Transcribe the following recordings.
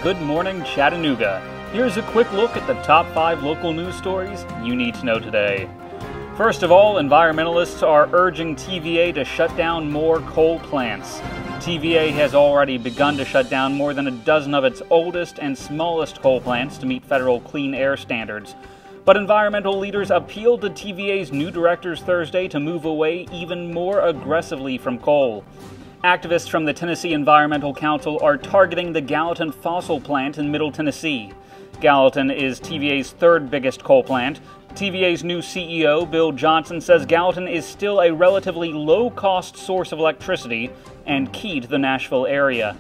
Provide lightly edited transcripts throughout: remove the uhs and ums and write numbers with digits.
Good Morning Chattanooga. Here's a quick look at the top 5 local news stories you need to know today. First of all, environmentalists are urging TVA to shut down more coal plants. TVA has already begun to shut down more than a dozen of its oldest and smallest coal plants to meet federal clean air standards. But environmental leaders appealed to TVA's new directors Thursday to move away even more aggressively from coal. Activists from the Tennessee Environmental Council are targeting the Gallatin Fossil Plant in Middle Tennessee. Gallatin is TVA's third biggest coal plant. TVA's new CEO, Bill Johnson, says Gallatin is still a relatively low-cost source of electricity and key to the Nashville area.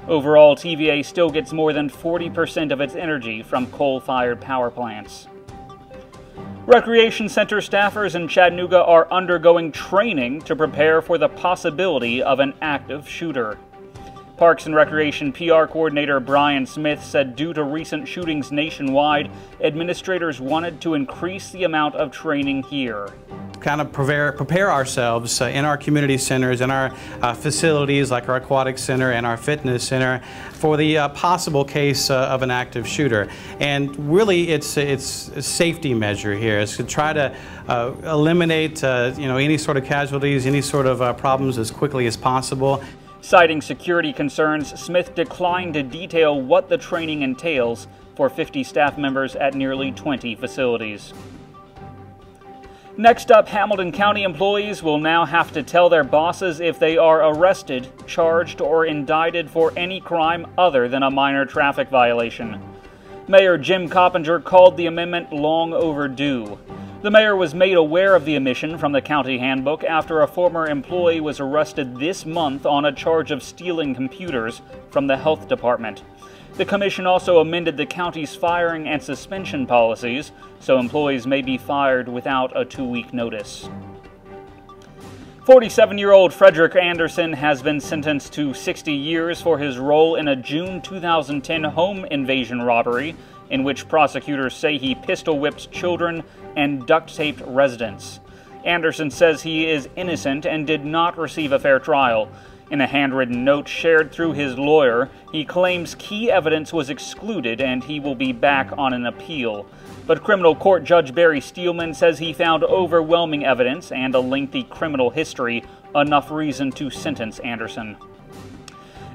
Overall, TVA still gets more than 40% of its energy from coal-fired power plants. Recreation center staffers in Chattanooga are undergoing training to prepare for the possibility of an active shooter. Parks and Recreation PR coordinator Brian Smith said due to recent shootings nationwide, administrators wanted to increase the amount of training here. Kind of prepare ourselves in our community centers, in our facilities like our aquatic center and our fitness center for the possible case of an active shooter. And really it's a safety measure here. It's to try to eliminate any sort of casualties, any sort of problems as quickly as possible. Citing security concerns, Smith declined to detail what the training entails for 50 staff members at nearly 20 facilities. Next up, Hamilton County employees will now have to tell their bosses if they are arrested, charged, or indicted for any crime other than a minor traffic violation. Mayor Jim Coppinger called the amendment long overdue. The mayor was made aware of the omission from the county handbook after a former employee was arrested this month on a charge of stealing computers from the health department. The commission also amended the county's firing and suspension policies, so employees may be fired without a 2-week notice. 47-year-old Frederick Anderson has been sentenced to 60 years for his role in a June 2010 home invasion robbery in which prosecutors say he pistol-whipped children and duct-taped residents. Anderson says he is innocent and did not receive a fair trial. In a handwritten note shared through his lawyer, he claims key evidence was excluded and he will be back on an appeal. But criminal court judge Barry Steelman says he found overwhelming evidence and a lengthy criminal history enough reason to sentence Anderson.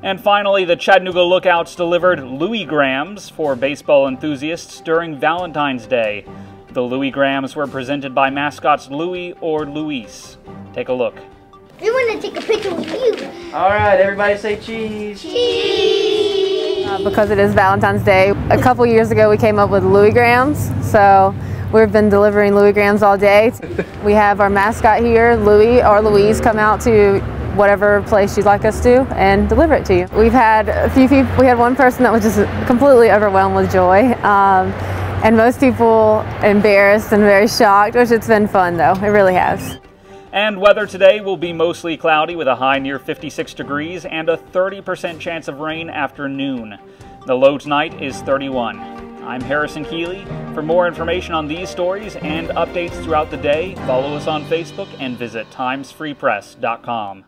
And finally, the Chattanooga Lookouts delivered Looiegrams for baseball enthusiasts during Valentine's Day. The Looiegrams were presented by mascots Louie or Luis. Take a look. We want to take a picture with you. All right, everybody say cheese. Cheese! Because it is Valentine's Day, a couple years ago we came up with Looiegrams, so we've been delivering Looiegrams all day. We have our mascot here, Louie or Louise, come out to whatever place you'd like us to and deliver it to you. We've had a few people, we had one person that was just completely overwhelmed with joy, and most people embarrassed and very shocked, which it's been fun though, it really has. And weather today will be mostly cloudy with a high near 56 degrees and a 30% chance of rain after noon. The low tonight is 31. I'm Harrison Keeley. For more information on these stories and updates throughout the day, follow us on Facebook and visit timesfreepress.com.